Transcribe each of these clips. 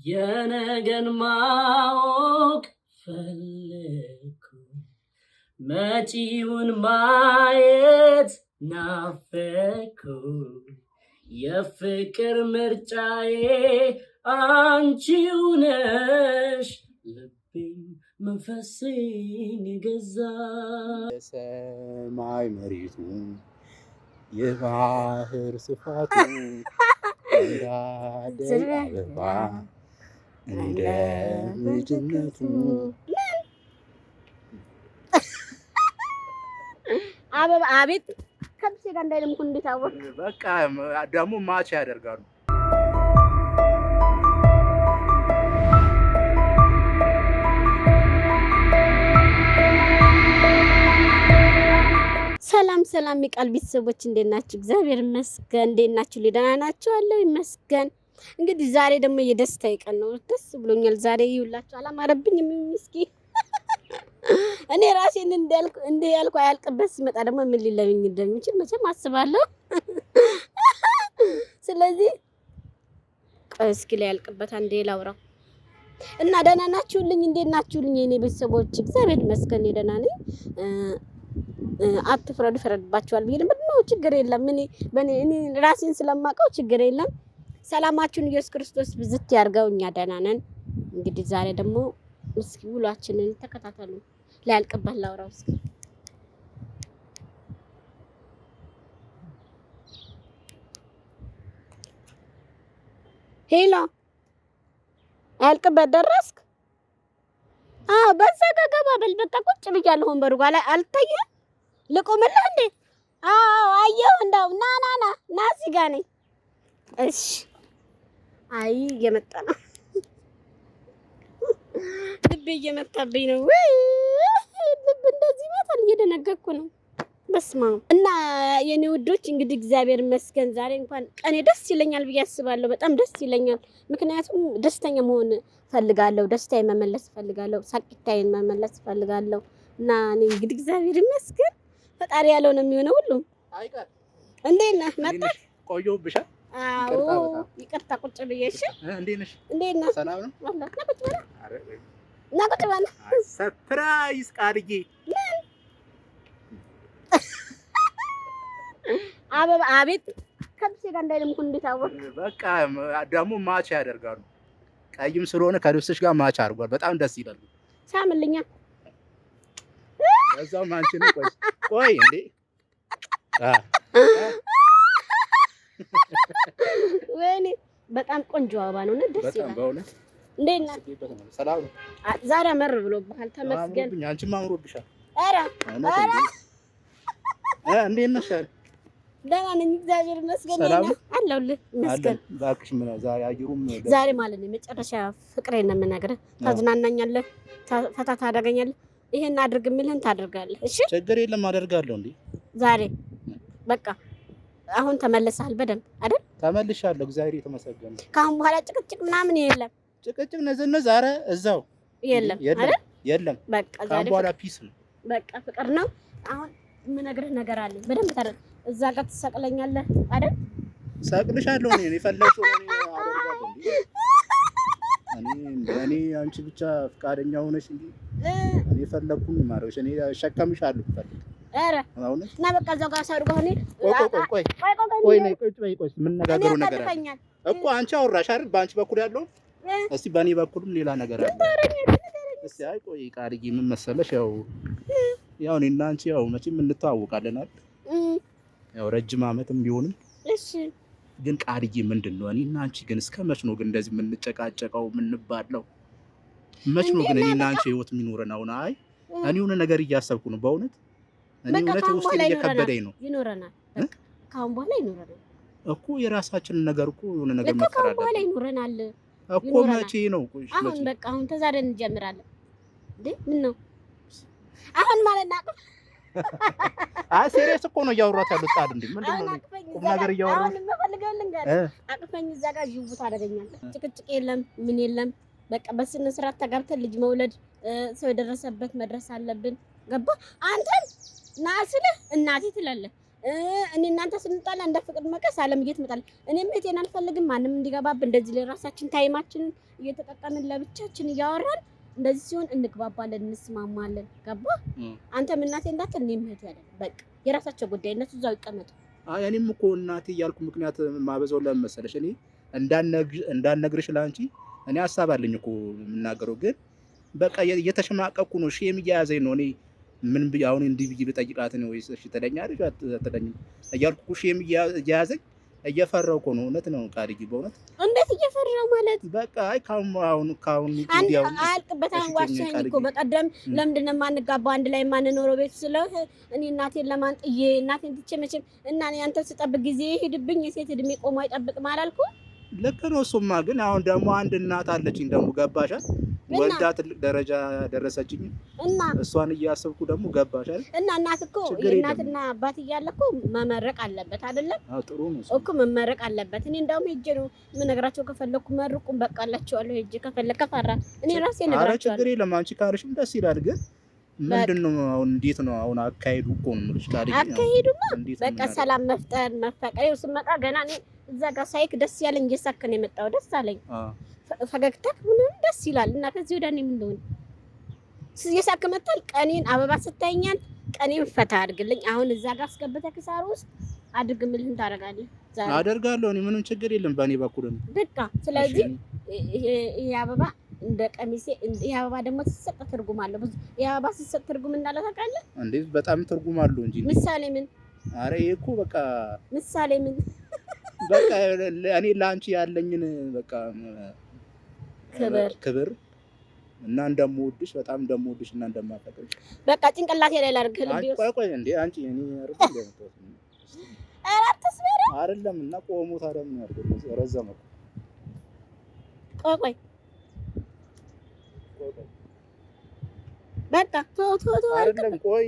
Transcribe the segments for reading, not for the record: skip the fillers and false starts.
የነገን ማወቅ ፈለኩ መጪውን ማየት ናፈኩ የፍቅር ምርጫዬ አንቺው ነሽ ልቤን መንፈሴን ገዛ የሰማይ መሬቱ የባህር ስፋቱ እንዳደይ አበባ እንደ ልጅነቱ አበባ አቤት ከብሴ ጋር እንዳይደም እኮ እንዴት አወቅ? በቃ ደግሞ ማች ያደርጋሉ። ሰላም ሰላም የቃል ቤተሰቦች እንዴት ናችሁ? እግዚአብሔር ይመስገን። እንዴት ናችሁ? ደህና ናችሁ? አለው ይመስገን። እንግዲህ ዛሬ ደግሞ የደስታ ቀን ነው። ደስ ብሎኛል። ዛሬ ይውላችሁ አላማረብኝም። ምስኪ እኔ ራሴን እንደ ያልኩ አያልቅበት ሲመጣ ደግሞ ምን ሊለኝ እንደሚችል መቼም አስባለሁ። ስለዚህ እስኪ ላይ ያልቅበት አንዴ ላውራው እና ደህና ናችሁልኝ? እንዴት ናችሁልኝ የኔ ቤተሰቦች? እግዚአብሔር ይመስገን ደህና ነኝ። አትፍረዱ ፈረድባችኋል ብዬ ነው። ችግር የለም። እኔ ራሴን ስለማውቀው ችግር የለም። ሰላማችሁን ኢየሱስ ክርስቶስ ብዝት ያርገው። እኛ ደህና ነን። እንግዲህ ዛሬ ደግሞ እስኪ ውሏችንን ተከታተሉ። ላያልቅበት ላውራው እስኪ። ሄሎ አያልቅበት ደረስክ? አዎ በዛ ገባ በል። በቃ ቁጭ ብያለሁ ወንበሩ ጋር ላይ አልታየህም? ልቁምልህ እንዴ? አዎ አየሁ። እንደው ና እዚህ ጋር ነኝ። እሺ አይ እየመጣ ነው። ልቤ እየመጣብኝ ነው። ወይ ልብ እንደዚህ ይመጣል። እየደነገኩ ነው። በስመ አብ። እና የኔ ውዶች እንግዲህ እግዚአብሔር ይመስገን ዛሬ እንኳን ቀኔ ደስ ይለኛል ብዬ አስባለሁ። በጣም ደስ ይለኛል። ምክንያቱም ደስተኛ መሆን ፈልጋለሁ። ደስታዬን መመለስ ፈልጋለሁ። ሳቂታዬን መመለስ ፈልጋለሁ። እና እኔ እንግዲህ እግዚአብሔር ይመስገን ፈጣሪ ያለው ነው የሚሆነው ሁሉም። አይቀር እንዴት ነህ? መጣህ? ቆየሁብሽ። አዎ ይቅርታ ቁጭ ብዬሽ። እንዴት ነሽ? እንዴት ነህ? ሰላም ነው? ወላሂ ና ቁጭ በል። ና ቁጭ በል። ሰርፕራይዝ ቃልዬ አበባ አቤት ከብሴ ጋር እንዳይደም እኮ እንዴት አወቅ? በቃ ደግሞ ማች ያደርጋሉ። ቀይም ስለሆነ ከልብስሽ ጋር ማች አድርጓል። በጣም ደስ ይላል። ሳምልኛ እዛው ማንቺ ነው። ቆይ እንዴ ወይኔ በጣም ቆንጆ አበባ ነው። ደስ ይላል በእውነት። እንዴት ነህ? ሰላም ነው? ዛሬ አመር ብሎብሃል። ተመስገን። አንቺማ አምሮብሻል። ኧረ እንዴት ነሽ? ደህና ነኝ እግዚአብሔር ይመስገን። አለሁልህ ይመስገን። እባክሽ ምን ዛሬ አየሩም ዛሬ ማለት ነው የመጨረሻ ፍቅሬን ነው የምነግርህ። ታዝናናኛለህ፣ ፈታ ታደርገኛለህ። ይሄን አድርግ የሚልህን ታደርጋለህ። እሺ ችግር የለም አደርጋለሁ። እንዴ ዛሬ በቃ አሁን ተመለስሃል በደንብ አይደል? ተመልሻለሁ። እግዚአብሔር የተመሰገነ። ከአሁን በኋላ ጭቅጭቅ ምናምን የለም። ጭቅጭቅ ነዘነዝ ዛሬ እዛው የለም አይደል? የለም በቃ ዛሬ በኋላ ፒስ ነው። በቃ ፍቅር ነው። አሁን የምነግርህ ነገር አለ። በደንብ ታደርግ። እዛ ጋር ትሰቅለኛለህ አይደል? ሰቅልሻለሁ። እኔ የፈለግሽው ነው አደርጋለሁ። እኔ አንቺ ብቻ ፍቃደኛ ሆነሽ እንዴ እኔ ፈለኩኝ ማረሽ። እኔ ሸከምሻለሁ ፈልግ። ኧረ እና በቃ እዛው ጋር ሳይሩ ጋር ሆኔ ቆይ ምን ነገሩ ነገር አለ እኮ አንቺ አወራሽ አይደል? በአንቺ በኩል ያለው እስቲ በእኔ በኩልም ሌላ ነገር አለ። እስቲ አይ ቆይ ቃልዬ ምን መሰለሽ፣ ያው እኔና አንቺ ያው መቼም እንተዋወቃለን አይደል? ያው ረጅም ዓመትም ቢሆንም እሺ። ግን ቃልዬ ምንድነው እኔና አንቺ ግን እስከ መች ነው ግን እንደዚህ የምንጨቃጨቀው የምንባለው? መች ነው ግን እኔና አንቺ ህይወት የሚኖረን? አሁን አይ እኔ የሆነ ነገር እያሰብኩ ነው በእውነት። እኔ እውነት ውስጥ እየከበደኝ ነው። ይኖረናል በቃ ካሁን በኋላ ይኖረናል እኮ የራሳችንን ነገር እኮ የሆነ ነገር መፈራረድ ካሁን በኋላ ይኖረናል እኮ። መቼ ነው? አሁን በቃ አሁን ተዛደን እንጀምራለን እንዴ? ምን ነው አሁን ማለት ነው? አይ ሲሪየስ እኮ ነው እያወራሁት ያሉት ቃል እንዴ ምንድነው? ቁም ነገር እያወራሁ አሁን መፈልገው ልንገር። አቅፈኝ እዛ ጋር ይውቡ ታደርገኛለህ። ጭቅጭቅ የለም ምን የለም። በቃ በስነ ስርዓት ተጋብተን ልጅ መውለድ ሰው የደረሰበት መድረስ አለብን። ገባ? አንተን ና ስልህ እናቴ ትላለህ። እኔ እናንተ ስንጣላ እንደ ፍቅር መቀስ አለምዬ ትመጣለች። እኔም እህቴን አልፈልግም ማንም እንዲገባብ እንደዚህ ለራሳችን ታይማችንን እየተጠቀምን ለብቻችን እያወራን እንደዚህ ሲሆን እንግባባለን፣ እንስማማለን። ገባ? አንተም እናቴ እንዳትል እኔም እህቴ አይደለም። በቃ የራሳቸው ጉዳይ እነሱ እዛው ይቀመጡ። አይ እኔም እኮ እናቴ እያልኩ ምክንያት ማበዛው ለምን መሰለሽ? እኔ እንዳነግርሽ ላንቺ እኔ ሀሳብ አለኝ እኮ የምናገረው፣ ግን በቃ እየተሸማቀቅኩ ነው። ሼም እየያዘኝ ነው። እኔ ምን አሁን እንዲህ ብዬ ብጠይቃት ነው ወይስ እሺ ትለኛለሽ አትለኝም እያልኩ ሼም እየያዘኝ እየፈራሁ እኮ ነው። እውነት ነው ቃልዬ፣ በእውነት እንዴት እየፈራሁ ማለት? በቃ አይ ካሁን አያልቅበታም። ዋሻኝ እኮ በቀደም ለምንድን ነው የማንጋባው አንድ ላይ የማንኖረው ቤት ስለው እኔ እናቴን ለማን ጥዬ እናቴን ትቼ መቼም እና እኔ አንተን ስጠብቅ ጊዜ ሄድብኝ የሴት እድሜ ቆሞ አይጠብቅም አላልኩም? ልክ ነው እሱማ። ግን አሁን ደግሞ አንድ እናት አለችኝ ደግሞ ገባሻል? ወልዳ ትልቅ ደረጃ ደረሰችኝ እና እሷን እያሰብኩ ደግሞ ገባሻል? እና እናት እኮ የእናትና አባት እያለ እኮ መመረቅ አለበት አይደለም? አዎ ጥሩ ነው እኮ መመረቅ አለበት። እኔ እንደውም ሄጄ ነው የምነግራቸው። ከፈለኩ መርቁም በቃ አላቸዋለሁ። ሄጄ ከፈራ እኔ ራሴ ነግራቸዋለሁ። ኧረ ችግር የለም አንቺ ካልሽም ደስ ይላል። ግን ምንድነው አሁን እንዴት ነው አሁን አካሄዱ እኮ ነው የምልሽ። አካሄዱማ በቃ ሰላም መፍጠር መፈቀር። ይኸው ስመጣ ገና እኔ እዛ ጋር ሳይክ ደስ ያለኝ እየሳከን የመጣው ደስ አለኝ። ፈገግታክ ምንም ደስ ይላል። እና ከዚህ ወዲያ እኔ ምን ልሆን እየሳክ መጣል። ቀኔን አበባ ስታይኛል። ቀኔን ፈታ አድርግልኝ። አሁን እዛ ጋር አስገብተህ ክሳሩ ውስጥ አድርግ። ምንህን ታደርጋለህ? አደርጋለሁ እኔ ምንም ችግር የለም በእኔ በኩል ነው በቃ። ስለዚህ ይሄ አበባ እንደ ቀሚሴ ይሄ አበባ ደግሞ ሲሰጥ ትርጉም አለው። ብዙ ይሄ አበባ ሲሰጥ ትርጉም እንዳለ ታውቃለህ እንዴ? በጣም ትርጉም አለው እንጂ ምሳሌ ምን? አረ ይሄ እኮ በቃ ምሳሌ ምን በቃ እኔ ላንቺ ያለኝን በቃ ክብር እና እንደምወድሽ በጣም እንደምወድሽ እና እንደማፈቅርሽ በቃ ጭንቅላቴ ላይ ላድርግልህ። ቆይ እንዴ አንቺ እኔ አይደለም እና ቆሞ ታዲያ ምን ያድርገው? ረዘመ። ቆይ በቃ ቶ አይደለም ቆይ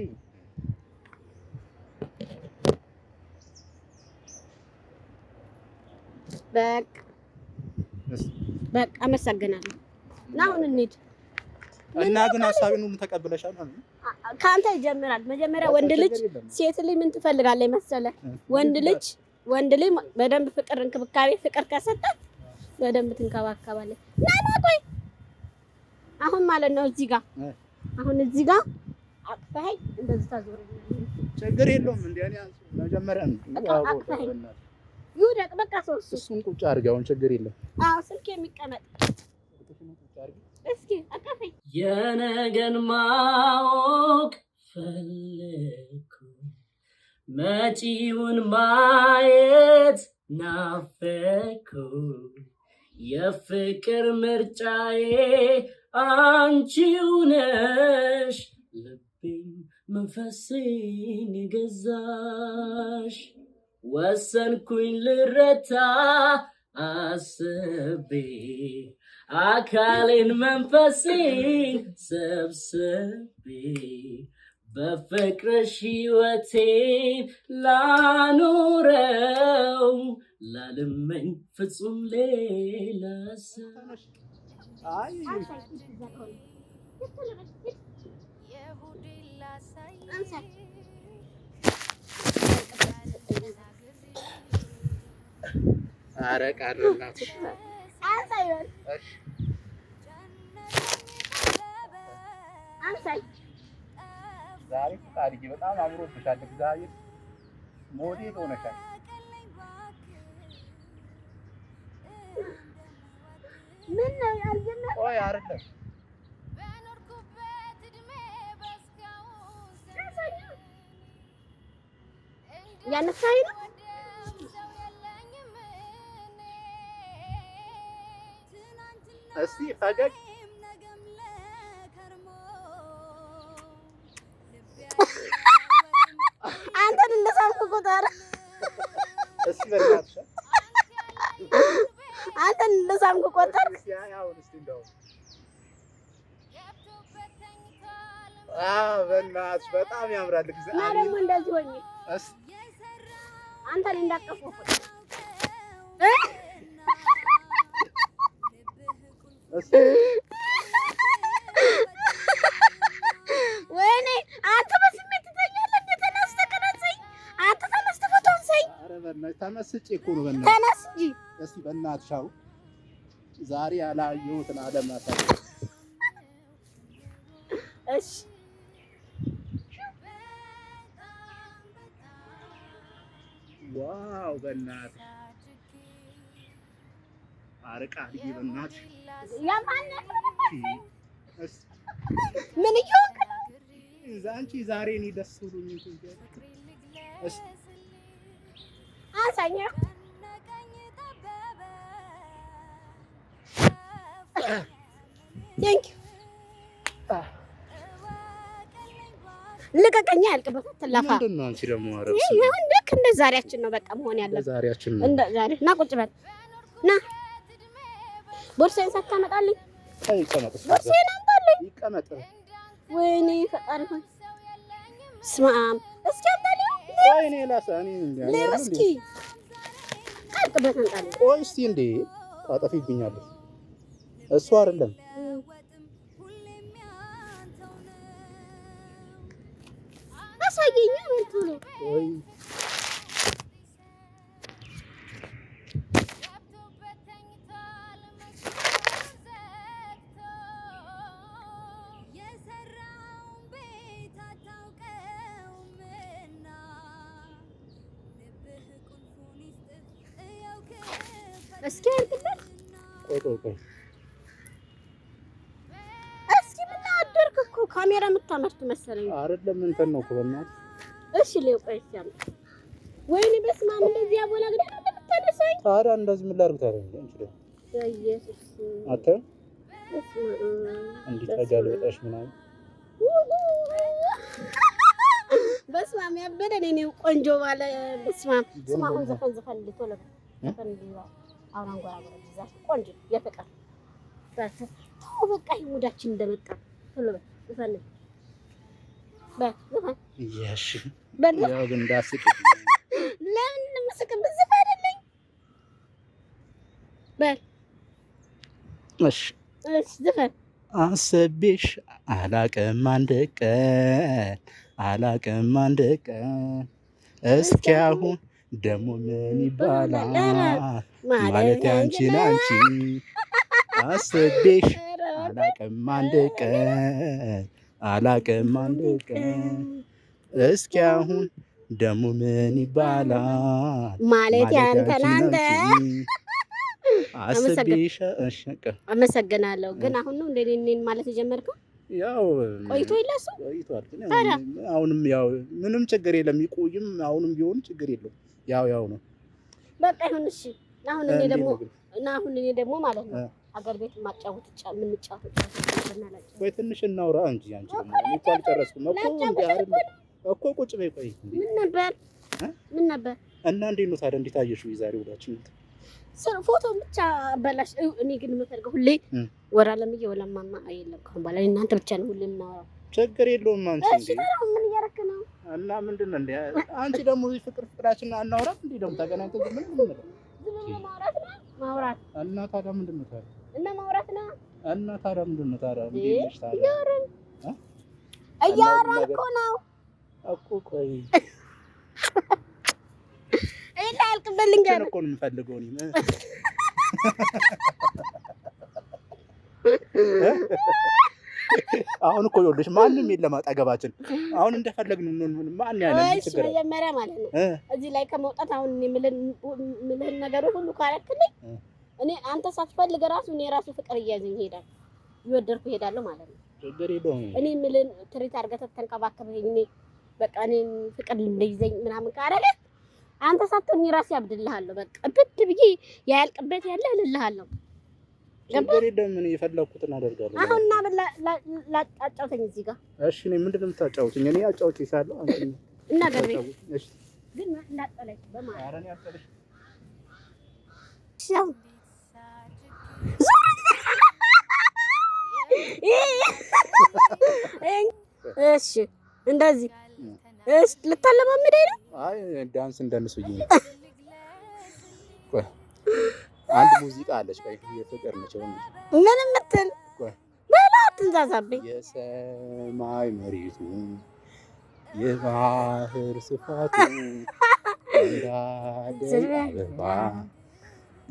በቃ አመሰግናለሁ። እና አሁን እንሂድ እና ግን ሀሳቤን ሁሉ ተቀብለሻል ማለት ነው? ካንተ ይጀምራል። መጀመሪያ ወንድ ልጅ ሴት ልጅ ምን ትፈልጋለች መሰለህ? ወንድ ልጅ በደንብ ፍቅር እንክብካቤ ፍቅር ከሰጣት በደንብ ትንከባከባለች። ና ቆይ አሁን ማለት ነው እዚህ ጋር አቅፈኸኝ እንደዚህ ታዞረኛለህ። ችግር የለውም እንዴ እኔ መጀመሪያ ነው ይውደቅ በቃ እሱን ቁጭ አድርጊ። አሁን ችግር የለም። አዎ ስልክ የሚቀመጥ እስኪ አቀፈኝ። የነገን ማወቅ ፈለኩ መጪውን ማየት ናፈኩ የፍቅር ምርጫዬ አንቺው ነሽ ልቤን መንፈሴን ገዛሽ ወሰንኩኝ ልረታ አስቤ አካሌን መንፈሴን ሰብስቤ በፍቅርሽ ሕይወቴን ላኑረው ላልመኝ ፍጹም ሌላ ሰው ኧረ ቀረላት ዛሬ ቃልዬ በጣም አምሮብሻል። እግዚአብሔር ሞዴል ሆነሻል። ምን ነው ያልጀመረ? ቆይ አይደለም ያነሳኝ ነው። እስቲ ፈገግ አንተን እንደሳምኩ ቁጥር እስቲ በእናትሽ አንተን እንደሳምኩ ቁጥር በእናትሽ በጣም ያምራል። እግዚአብሔር ደግሞ እንደዚህ ሆኜ አንተን እንዳቀፈው ወይኔ አንተ በስሜት ትተኛለህ። ተነስተህ ቀረጸኝ። አንተ ተመስጬ እኮ ነው። በእናትህ ተነስ እንጂ እስኪ በእናትሽ አው ዛሬ ያላየሁትን ዓለም አሳይ። እሺ ዋው በእናትህ አርቃ ልጅ በእናትህ ያማነህ እስ ምን ይሆን አንቺ ዛሬ እኔ ደስ ብሎኝ እንትን እስ አሳኛ ቴንክ ልቀቀኛ ያልቅበት አትላፋ። ምንድን ነው አንቺ ደግሞ አረብ ይሁን ልክ እንደ ዛሬያችን ነው በቃ መሆን ያለበት። ዛሬያችን ነው እንደ ዛሬ ና ቁጭ በል ና ቦርሳዬን ሳታመጣልኝ ይቀመጥ ቦርሳዬን አምጣልኝ። ይቀመጥ ወይኔ ፈጣሪ ሆይ ስማም እስኪ አምጣልኝ። ወይኔ ላሳኒ እንዴ እስኪ ያልቅበት አምጣልኝ። ቆይ እስቲ እንዴ ታጠፊብኛለሽ። እሱ አይደለም አሳየኝ ምን ነው ወይ እስኪ ያልቅበት ቆይ እስኪ ምን አደርክ እኮ ካሜራ የምታመርት መሰለኝ። አይደለም እንትን ነው እኮ በእናትህ። እሺ ሌው ቆይ ሲያምጥ ወይኔ በስመ አብ እንደዚህ ያቦላ ግን እንደምታነሳኝ ታዲያ እንደዚህ ምን ላድርግ ታዲያ እንጂ በኢየሱስ አተ እንዴት ተጋለጠሽ ምናምን በስመ አብ ያበደ ነው ቆንጆ ባለ በስመ አብ ስማ አሁን ዘፈን ቶሎ ዘፈን ሊዋ አሁን አንጓራጓራ ይዛ ቆንጆ የፍቅር ተው በቃ ይሙዳችን እንደመጣ ቶሎ ዘፈን በዘፈን እሺ በል ያው ግን እንዳስቅ ለምን መስከም ዘፈን አይደለኝ በል እሺ ዘፈን አስቤሽ አላቅም አንድ ቀን እስኪ አሁን ደሞ ምን ይባላል ማለት አንቺን አስቤሽ አላቅም አንድ ቀን እስኪ አሁን ደሞ ምን ይባላል ማለት አንተ አስቤሽ እሸቀ አመሰግናለሁ። ግን አሁን ነው እንደኔን ማለት የጀመርከው? ያው ቆይቶ ይለሱ ቆይቷል። ግን አሁንም ያው ምንም ችግር የለም። ይቆይም አሁንም ቢሆን ችግር የለም። ያው ነው በቃ ይሁን። እሺ አሁን እኔ ደግሞ ማለት ነው አገር ቤት የምንጫወት ወይ ትንሽ እናውራ እንጂ አንቺ ደግሞ እኔ እኮ አልጨረስኩም እኮ ቁጭ በይ። ቆይ ምን ነበር እና እንዴት ነው ታዲያ? እንዴት አየሽው የዛሬ ውሏችን? ፎቶ ብቻ በላሽ። እኔ ግን የምፈልገው ሁሌ ወራ ለምዬ ወለማማ አይደለም ከሆነ በላይ እናንተ ብቻ ነው ሁሌ የምናወራው። ችግር የለውም። አንቺ እሺ ምን እያደረክ ነው? እና ምንድነው እንዴ አንቺ ደግሞ ፍቅራችን አናወራም እንዴ? ደግሞ ተገናኝተን ምን ነው ማውራት እና ታዲያ ምንድነው ታዲያ? እና ማውራት ነው እና ታዲያ ምንድነው ታዲያ? እንዴ ነሽ ታዲያ? እያወራን እኮ ነው እኮ። ቆይ እላ አልቀበልኝ ጋር እኮ ነው የምፈልገው እኔ አሁን እኮ ይኸውልሽ ማንም የለም አጠገባችን። አሁን እንደፈለግን ማን ያለ ችግር መጀመሪያ ማለት ነው እዚህ ላይ ከመውጣት አሁን እኔ ምልህን ነገር ሁሉ ካረክልኝ እኔ አንተ ሳትፈልግ ራሱ እኔ ራሱ ፍቅር እያዘኝ ይሄዳል ይወደድኩ ይሄዳለሁ ማለት ነው። ችግር የለውም። እኔ ምልን ትሪት አድርገህ ተንከባከበኝ እኔ በቃ እኔ ፍቅር እንደይዘኝ ምናምን ካረለ አንተ ሳትሆን ራሴ አብድልሃለሁ። በቃ ብድ ብዬ ያልቅበት ያለ እልልሃለሁ። ችግር የለም። እኔ የፈለኩትን አደርጋለሁ። አሁን እና ላጫውተኝ እዚህ ጋር። እሺ እኔ ምንድነው የምታጫውተኝ? እኔ አጫውቼሻለሁ አንቺ እና ገርቤ እሺ ግን እንዳጠለኝ በማለት ኧረ እኔ አጠለሽ እሺ እንደዚህ እሺ ልታለማምደኝ ነው? አይ ዳንስ እንደነሱኝ ነው። ቆይ አንድ ሙዚቃ አለች። ቆይ የፍቅር ነች። ምን የምትል ቆይ በላ አትንዛዛብኝ። የሰማይ መሬቱ የባህር ስፋቱ አበባ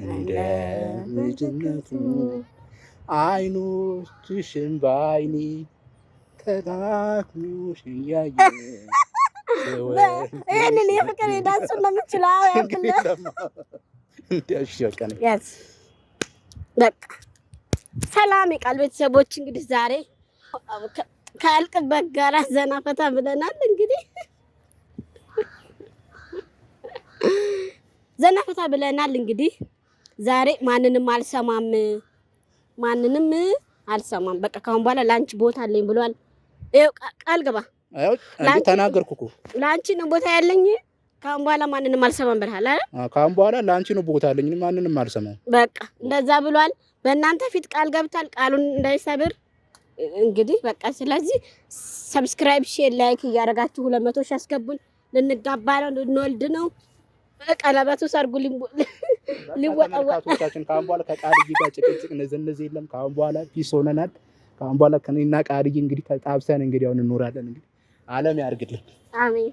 እንደ ልጅነቱ አይኖችሽን በዓይኔ ተዳክሞሽ እያየ ይህንን የፍቅር ዳንሱን ነው የምችለው። በቃ ሰላም የቃል ቤተሰቦች እንግዲህ ዛሬ ከአልቅበት ጋር ዘና ፈታ ብለናል። እንግዲህ ዘና ፈታ ብለናል። እንግዲህ ዛሬ ማንንም አልሰማም። በቃ ካሁን በኋላ ላንቺ ቦታ አለኝ ብሏል። ይኸው ቃል ግባ። እንዴ ተናገርኩ እኮ ላንቺ ነው ቦታ ያለኝ። ካሁን በኋላ ማንንም አልሰማም ብለሃል አይደል? ካሁን በኋላ ላንቺ ነው ቦታ አለኝ፣ ማንንም አልሰማም። በቃ እንደዛ ብሏል። በእናንተ ፊት ቃል ገብቷል። ቃሉን እንዳይሰብር እንግዲህ በቃ ስለዚህ ሰብስክራይብ፣ ሼር፣ ላይክ እያደረጋችሁ 200 ሺህ አስገቡን። ልንጋባ ነው፣ ልንወልድ ነው። ቀለበቱ ሰርጉ ሊወጣወጣችን ካሁን በኋላ ከቃልዬ ጋር ጭቅጭቅ ነዘነዘ የለም። ካሁን በኋላ ፒስ ሆነናል። ካሁን በኋላ ከኔና ቃልዬ እንግዲህ ተጣብሰን እንግዲህ አሁን እንኖራለን። እንግዲህ ዓለም ያርግልን። አሜን።